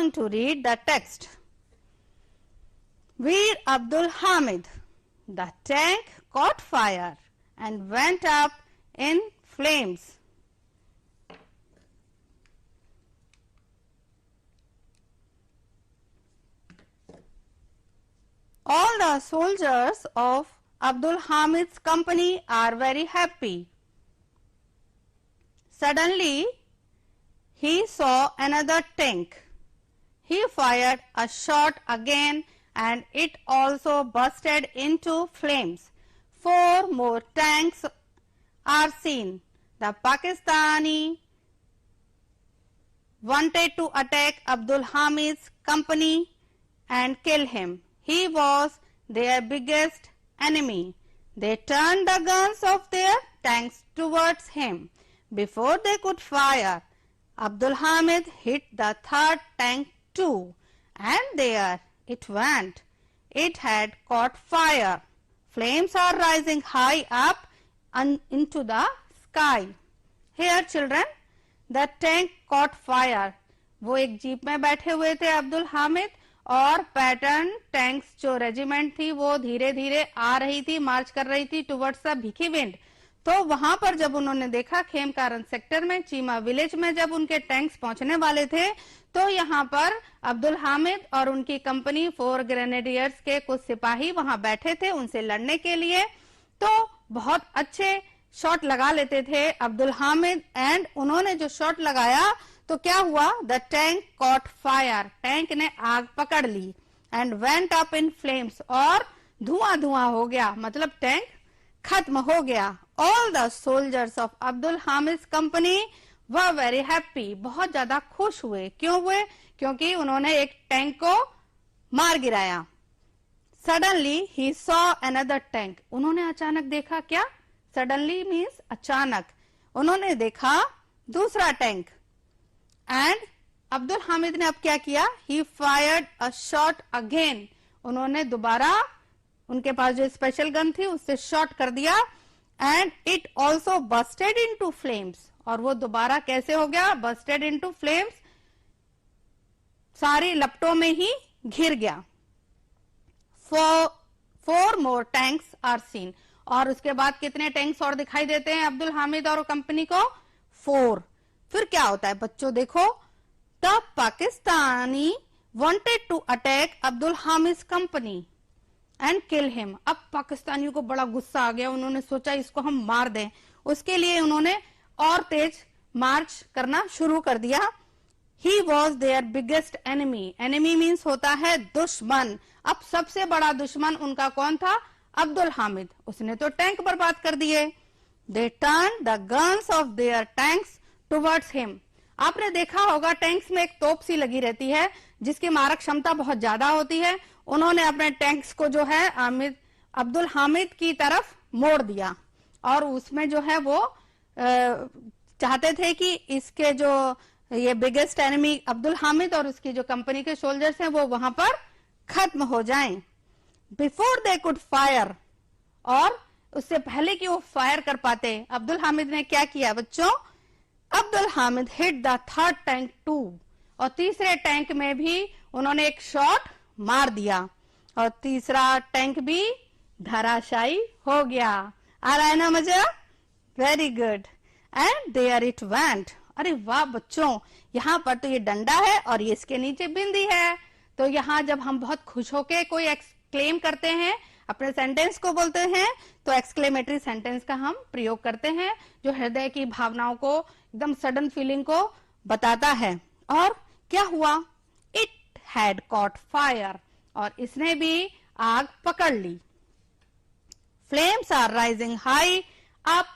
going to read the text. Veer Abdul Hamid. The tank caught fire and went up in flames. All the soldiers of Abdul Hamid's company are very happy. Suddenly, he saw another tank. He fired a shot again and it also bursted into flames. 4 more tanks are seen. The Pakistani wanted to attack Abdul Hamid's company and kill him. He was their biggest enemy. They turned the guns of their tanks towards him. Before they could fire, Abdul Hamid hit the 3rd tank too, and there it went. It had caught fire. Flames are rising high up into the sky. Here children, the tank caught fire. वो एक jeep में बैठे हुए थे अब्दुल हामिद और pattern tanks जो regiment थी वो धीरे धीरे आ रही थी, मार्च कर रही थी टुवर्ड्स द भिखी विंड। तो वहां पर जब उन्होंने देखा खेमकारन सेक्टर में चीमा विलेज में जब उनके टैंक्स पहुंचने वाले थे तो यहाँ पर अब्दुल हामिद और उनकी कंपनी 4 ग्रेनेडियर्स के कुछ सिपाही वहां बैठे थे उनसे लड़ने के लिए। तो बहुत अच्छे शॉट लगा लेते थे अब्दुल हामिद एंड उन्होंने जो शॉट लगाया तो क्या हुआ, the tank caught fire, tank ने आग पकड़ ली and went up in flames, और धुआं धुआं हो गया, मतलब टैंक खत्म हो गया। All the soldiers of Abdul Hamid company were very happy, बहुत ज्यादा खुश हुए। क्यों हुए? क्योंकि उन्होंने एक टैंक को मार गिराया। Suddenly he saw another tank, उन्होंने अचानक देखा, क्या सडनली मीन्स अचानक, उन्होंने देखा दूसरा टैंक। एंड अब्दुल हामिद ने अब क्या किया, ही फायर्ड अ शॉट अगेन, उन्होंने दोबारा उनके पास जो स्पेशल गन थी उससे शॉट कर दिया and it also Busted into flames, और वो दोबारा कैसे हो गया, बस्टेड इनटू फ्लेम्स, सारी लपटों में ही घिर गया। 4 मोर टैंक्स आर सीन, और उसके बाद कितने टैंक्स और दिखाई देते हैं अब्दुल हामिद और कंपनी को, 4। फिर क्या होता है बच्चों, देखो, the Pakistani wanted to attack Abdul Hamid company and kill him. अब पाकिस्तानियों को बड़ा गुस्सा आ गया, उन्होंने सोचा इसको हम मार दें, उसके लिए उन्होंने और तेज मार्च करना शुरू कर दिया। He was their biggest enemy, enemy means होता है दुश्मन। अब सबसे बड़ा दुश्मन उनका कौन था, अब्दुल हामिद, उसने तो टैंक बर्बाद कर दिए। They turn the guns of their tanks towards him, आपने देखा होगा टैंक्स में एक तोप सी लगी रहती है जिसकी मारक क्षमता बहुत ज्यादा होती है। उन्होंने अपने टैंक्स को जो है अब्दुल हामिद की तरफ मोड़ दिया और उसमें जो है वो चाहते थे कि इसके जो ये बिगेस्ट एनिमी अब्दुल हामिद और उसकी जो कंपनी के सोल्जर्स हैं वो वहां पर खत्म हो जाएं। बिफोर दे कुड फायर, और उससे पहले कि वो फायर कर पाते, अब्दुल हामिद ने क्या किया बच्चों, Abdul Hamid hit the 3rd tank too, और तीसरे टैंक में भी उन्होंने एक शॉट मार दिया और तीसरा टैंक भी धराशायी हो गया। आ रहा है ना मजा, very good. And there it went, अरे वाह बच्चों, यहाँ पर तो ये डंडा है और ये इसके नीचे बिंदी है। तो यहाँ जब हम बहुत खुश होके कोई एक्सक्लेम करते हैं, अपने सेंटेंस को बोलते हैं, तो एक्सक्लेमेटरी सेंटेंस का हम प्रयोग करते हैं जो हृदय की भावनाओं को, एकदम सडन फीलिंग को बताता है। और क्या हुआ, इट हैड कॉट फायर, और इसने भी आग पकड़ ली। Flames are rising high up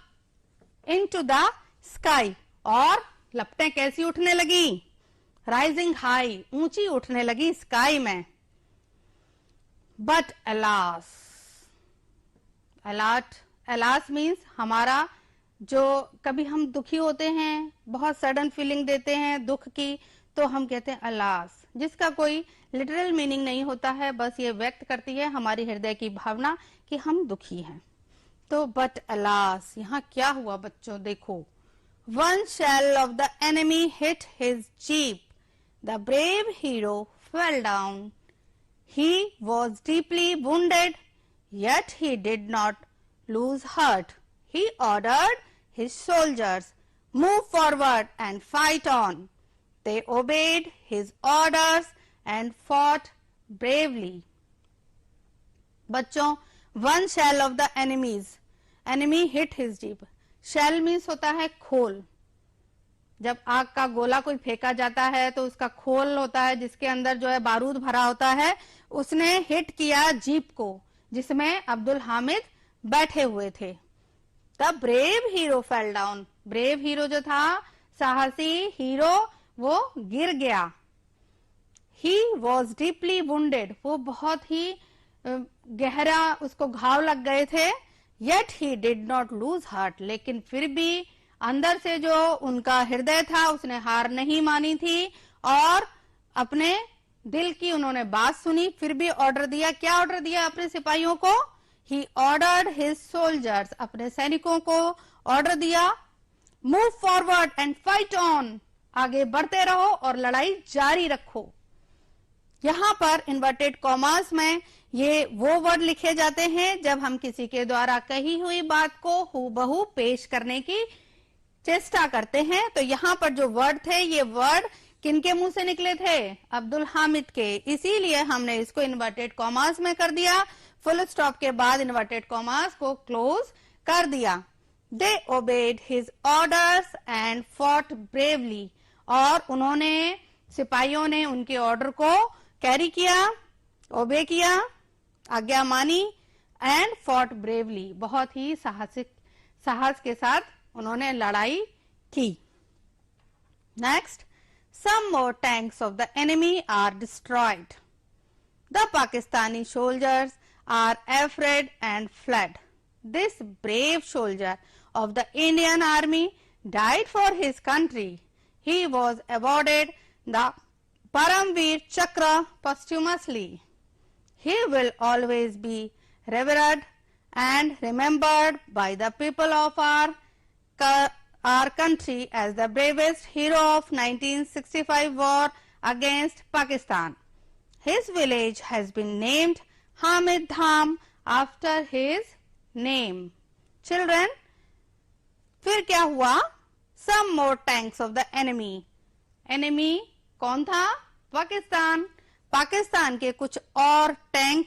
into the sky, और लपटें कैसी उठने लगी, राइजिंग हाई, ऊंची उठने लगी स्काई में। बट अलास, अलास मीन्स हमारा जो कभी हम दुखी होते हैं, बहुत सडन फीलिंग देते हैं दुख की, तो हम कहते हैं अलास, जिसका कोई लिटरल मीनिंग नहीं होता है, बस ये व्यक्त करती है हमारी हृदय की भावना कि हम दुखी हैं। तो बट अलास, यहाँ क्या हुआ बच्चों, देखो, one shell of the enemy hit his jeep, The brave hero fell down. He was deeply wounded, yet he did not lose heart. He ordered his soldiers, move forward and fight on. They obeyed his orders and fought bravely. बच्चों, one shell of the enemy hit his jeep. Shell means होता है खोल. जब आग का गोला कोई फेंका जाता है तो उसका खोल होता है जिसके अंदर जो है बारूद भरा होता है. उसने हिट किया जीप को जिसमें अब्दुल हामिद बैठे हुए थे. The brave hero fell down. Brave hero जो था, साहसी हीरो, वो गिर गया. He was deeply wounded. वो बहुत ही गहरा उसको घाव लग गए थे. Yet he did not lose heart. लेकिन फिर भी अंदर से जो उनका हृदय था उसने हार नहीं मानी थी और अपने दिल की उन्होंने बात सुनी. फिर भी ऑर्डर दिया. क्या ऑर्डर दिया अपने सिपाहियों को? He ordered his soldiers. अपने सैनिकों को ऑर्डर दिया, move forward and fight on. आगे बढ़ते रहो और लड़ाई जारी रखो. यहां पर इन्वर्टेड कॉमास में ये वो वर्ड लिखे जाते हैं जब हम किसी के द्वारा कही हुई बात को हूबहू पेश करने की चेष्टा करते हैं. तो यहाँ पर जो वर्ड थे, ये वर्ड किनके मुंह से निकले थे? अब्दुल हामिद के. इसीलिए हमने इसको इन्वर्टेड कॉमास में कर दिया. फुल स्टॉप के बाद इन्वर्टेड कॉमास को क्लोज कर दिया. They obeyed his orders and fought bravely. और उन्होंने, सिपाहियों ने उनके ऑर्डर को कैरी किया, ओबे किया, आज्ञा मानी. And fought bravely. बहुत ही साहस के साथ उन्होंने लड़ाई की. Next, some more tanks of the enemy are destroyed. The Pakistani soldiers are afraid and fled. This brave soldier of the Indian Army died for his country. He was awarded the Paramveer Chakra posthumously. He will always be revered and remembered by the people of our country as the bravest hero of 1965 war against Pakistan. His village has been named Hamid Dham after his name. Children, फिर क्या हुआ? Some more tanks of the enemy. Enemy कौन था? पाकिस्तान. पाकिस्तान के कुछ और tank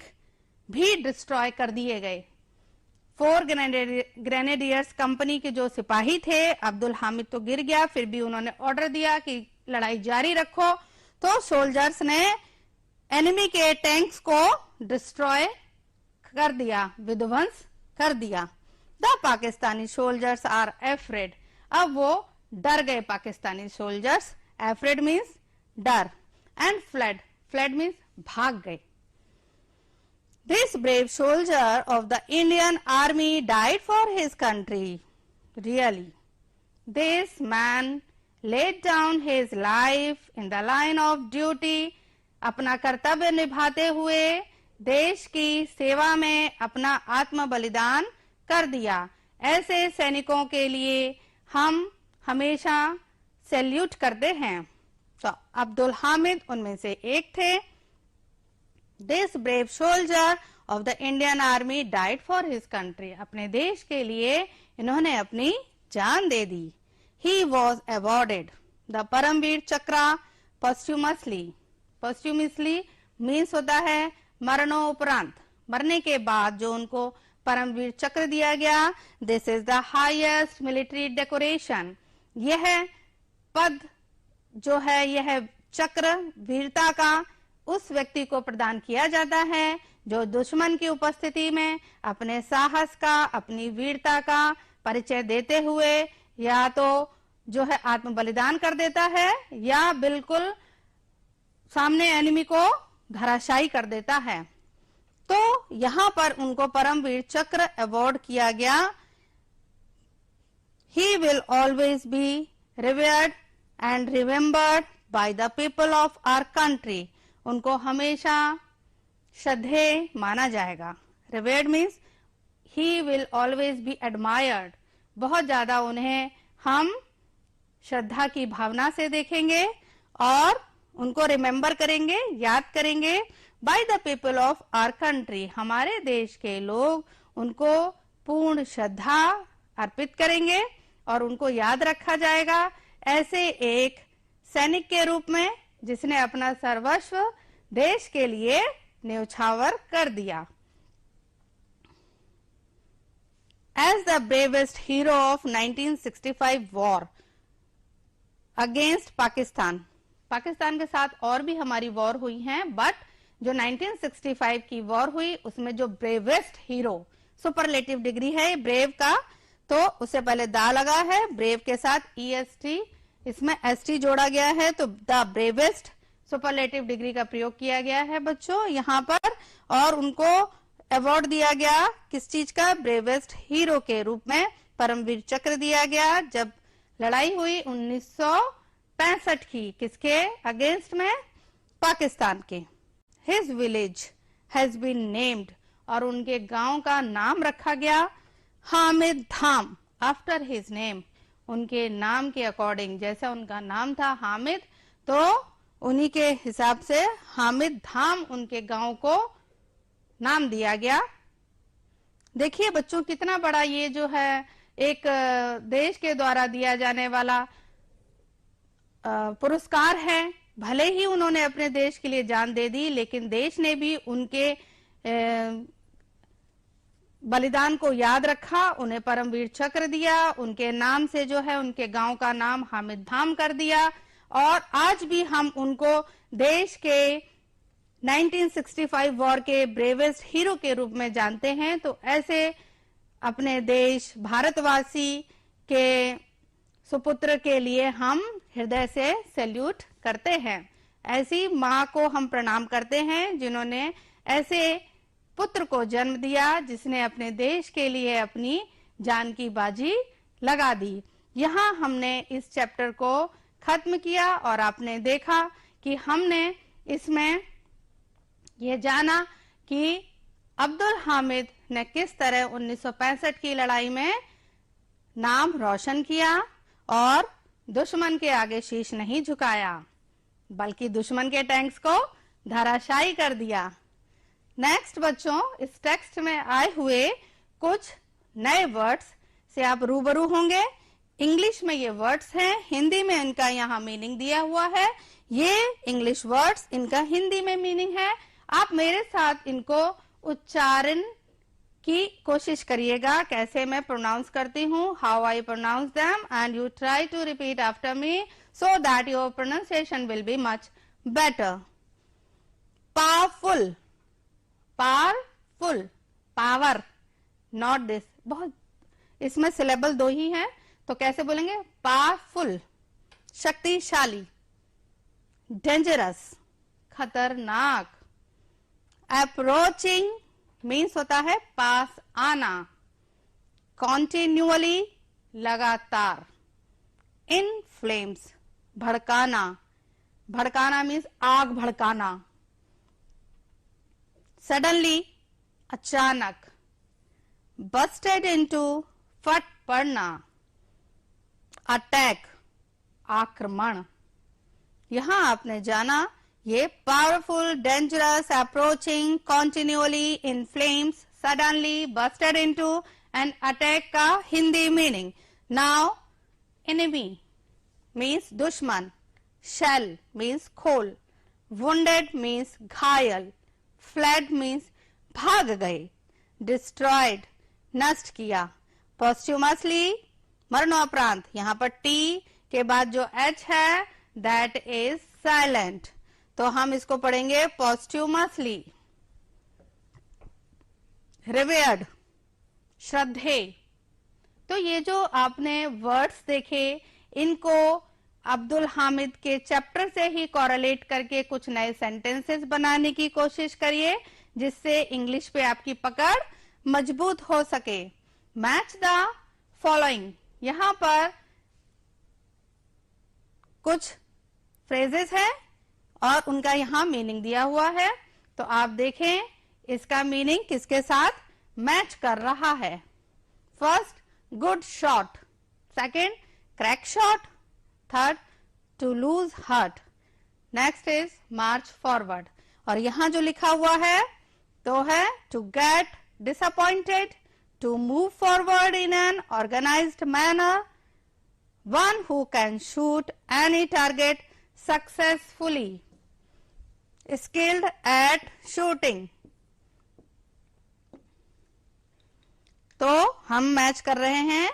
भी destroy कर दिए गए. 4 ग्रेनेडियर्स कंपनी के जो सिपाही थे, अब्दुल हामिद तो गिर गया, फिर भी उन्होंने ऑर्डर दिया कि लड़ाई जारी रखो. तो सोल्जर्स ने एनिमी के टैंक्स को डिस्ट्रॉय कर दिया, विध्वंस कर दिया. The Pakistani soldiers are afraid. अब वो डर गए पाकिस्तानी सोल्जर्स. एफ्रेड मीन्स डर. And fled. फ्लेड मीन्स भाग गए. This brave soldier of the Indian Army died for his country. Really, this man laid down his life in the line of duty. अपना कर्तव्य निभाते हुए देश की सेवा में अपना आत्म बलिदान कर दिया. ऐसे सैनिकों के लिए हम हमेशा सैल्यूट करते हैं. तो अब्दुल हामिद उनमें से एक थे. This brave soldier of the Indian Army died for his country. अपने देश के लिए इन्होंने अपनी जान दे दी. He was awarded the Paramveer Chakra posthumously. Posthumously means होता है मरणोपरांत. मरने के बाद जो उनको परमवीर चक्र दिया गया. This is the highest military decoration. यह पद जो है, यह चक्र वीरता का उस व्यक्ति को प्रदान किया जाता है जो दुश्मन की उपस्थिति में अपने साहस का, अपनी वीरता का परिचय देते हुए या तो जो है आत्म बलिदान कर देता है या बिल्कुल सामने एनिमी को धराशायी कर देता है. तो यहां पर उनको परमवीर चक्र अवार्ड किया गया. He will always be revered and remembered by the people of our country. उनको हमेशा श्रद्धेय माना जाएगा. Revered means he will always be admired. बहुत ज्यादा उन्हें हम श्रद्धा की भावना से देखेंगे और उनको रिमेम्बर करेंगे, याद करेंगे। By the people of our country, हमारे देश के लोग उनको पूर्ण श्रद्धा अर्पित करेंगे और उनको याद रखा जाएगा ऐसे एक सैनिक के रूप में जिसने अपना सर्वस्व देश के लिए न्यौछावर कर दिया। As the bravest hero of 1965 war against Pakistan, Pakistan के साथ और भी हमारी वॉर हुई हैं, बट जो 1965 की वॉर हुई उसमें जो ब्रेवेस्ट हीरो, सुपरलेटिव डिग्री है ब्रेव का, तो उससे पहले दा लगा है, ब्रेव के साथ EST, इसमें ST जोड़ा गया है, तो द ब्रेवेस्ट सुपरलेटिव डिग्री का प्रयोग किया गया है बच्चों यहाँ पर। और उनको अवार्ड दिया गया किस चीज का? ब्रेवेस्ट हीरो के रूप में परमवीर चक्र दिया गया जब लड़ाई हुई 1965 की, किसके अगेंस्ट में? पाकिस्तान के। His village has been named, और उनके गांव का नाम रखा गया Hamid Dham, after his name, उनके नाम के अकॉर्डिंग, जैसा उनका नाम था हामिद, तो उन्हीं के हिसाब से हामिद धाम उनके गांव को नाम दिया गया। देखिए बच्चों कितना बड़ा ये जो है एक देश के द्वारा दिया जाने वाला पुरस्कार है। भले ही उन्होंने अपने देश के लिए जान दे दी, लेकिन देश ने भी उनके बलिदान को याद रखा, उन्हें परमवीर चक्र दिया, उनके नाम से जो है उनके गांव का नाम हामिद धाम कर दिया। और आज भी हम उनको देश के 1965 वॉर के ब्रेवेस्ट हीरो के रूप में जानते हैं। तो ऐसे अपने देश भारतवासी के सुपुत्र के लिए हम हृदय से सैल्यूट करते हैं। ऐसी माँ को हम प्रणाम करते हैं जिन्होंने ऐसे पुत्र को जन्म दिया, जिसने अपने देश के लिए अपनी जान की बाजी लगा दी। यहाँ हमने इस चैप्टर को खत्म किया और आपने देखा कि हमने इसमें यह जाना कि अब्दुल हामिद ने किस तरह 1965 की लड़ाई में नाम रोशन किया और दुश्मन के आगे शीश नहीं झुकाया, बल्कि दुश्मन के टैंक्स को धराशायी कर दिया। नेक्स्ट बच्चों, इस टेक्स्ट में आए हुए कुछ नए वर्ड्स से आप रूबरू होंगे। इंग्लिश में ये वर्ड्स हैं, हिंदी में इनका यहाँ मीनिंग दिया हुआ है। ये इंग्लिश वर्ड्स, इनका हिंदी में मीनिंग है। आप मेरे साथ इनको उच्चारण की कोशिश करिएगा, कैसे मैं प्रोनाउंस करती हूँ, how I pronounce them, and you try to repeat after me so that your pronunciation will be much better. Powerful, powerful, power, not this, बहुत इसमें सिलेबल दो ही हैं, तो कैसे बोलेंगे? पावरफुल, शक्तिशाली। डेंजरस, खतरनाक। अप्रोचिंग मीन्स होता है पास आना। कॉन्टिन्यूअली, लगातार। इन फ्लेम्स, भड़काना, भड़काना मीन्स आग भड़काना। सडनली, अचानक। बस्टेड इनटू, फट पड़ना। अटैक, आक्रमण। यहां आपने जाना ये powerful, dangerous, approaching, continuously, in flames, suddenly, busted into and attack का Hindi meaning. Now enemy means दुश्मन, शेल मीन्स खोल, वुंडेड मीन्स घायल, फ्लेड मीन्स भाग गए, डिस्ट्रॉयड नष्ट किया, पोस्ट्यूमसली मरणोपरांत। यहां पर टी के बाद जो एच है दैट इज साइलेंट, तो हम इसको पढ़ेंगे पोस्ट्यूमसली। रिवेयर्ड, श्रद्धेय। तो ये जो आपने वर्ड्स देखे, इनको अब्दुल हामिद के चैप्टर से ही कोरिलेट करके कुछ नए सेंटेंसेस बनाने की कोशिश करिए, जिससे इंग्लिश पे आपकी पकड़ मजबूत हो सके। मैच द फॉलोइंग, यहां पर कुछ फ्रेजेस हैं और उनका यहां मीनिंग दिया हुआ है, तो आप देखें इसका मीनिंग किसके साथ मैच कर रहा है। First, good shot. Second, crack shot. Third, to lose heart. Next is march forward, और यहां जो लिखा हुआ है तो है to get disappointed, to move forward in an organised manner, one who can shoot any target successfully, skilled at shooting. तो हम मैच कर रहे हैं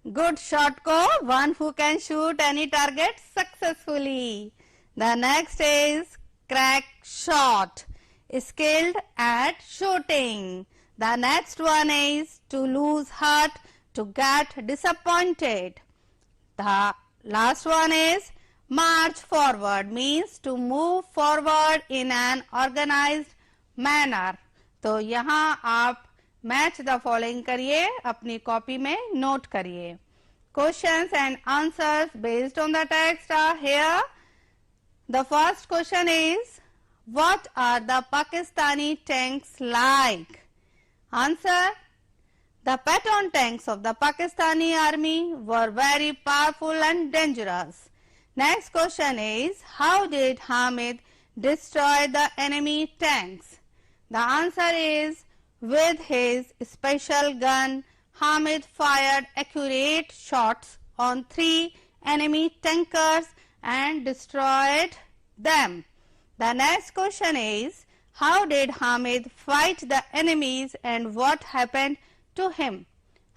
गुड शॉट को one who can shoot any target successfully. The next is crack shot, skilled at shooting. The next one is to lose heart, to get disappointed. The last one is march forward, means to move forward in an organized manner. तो यहाँ आप match the following करिए, अपनी copy में note करिए। Questions and answers based on the text are here. The first question is, what are the Pakistani tanks like? Answer: the Patton tanks of the Pakistani army were very powerful and dangerous. Next question is, how did Hamid destroy the enemy tanks? The answer is, with his special gun, Hamid fired accurate shots on 3 enemy tankers and destroyed them. The next question is, how did Hamid fight the enemies and what happened to him?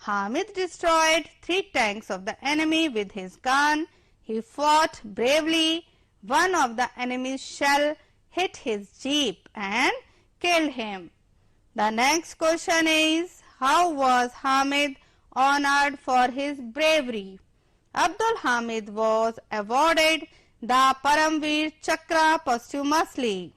Hamid destroyed 3 tanks of the enemy with his gun. He fought bravely. One of the enemy's shell hit his jeep and killed him. The next question is, how was Hamid honored for his bravery? Abdul Hamid was awarded the Paramveer Chakra posthumously.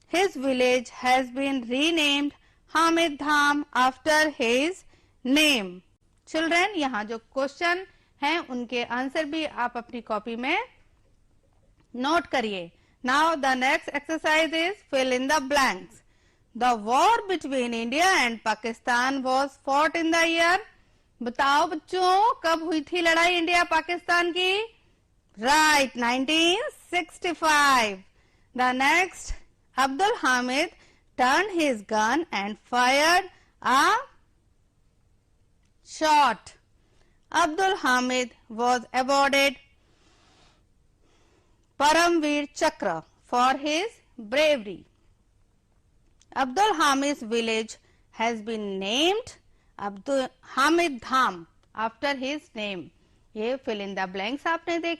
His village has been renamed Hamid Dham after his name. Children, यहाँ जो question हैं उनके answer भी आप अपनी copy में note करिए। Now the next exercise is fill in the blanks. The war between India and Pakistan was fought in the year. बताओ बच्चों, कब हुई थी लड़ाई इंडिया पाकिस्तान की? Right, 1965. The next, Abdul Hamid turned his gun and fired a shot. Abdul Hamid was awarded Paramveer Chakra for his bravery. Abdul Hamid's village has been named Abdul Hamid Dham after his name. ये fill in the blanks आपने देखी।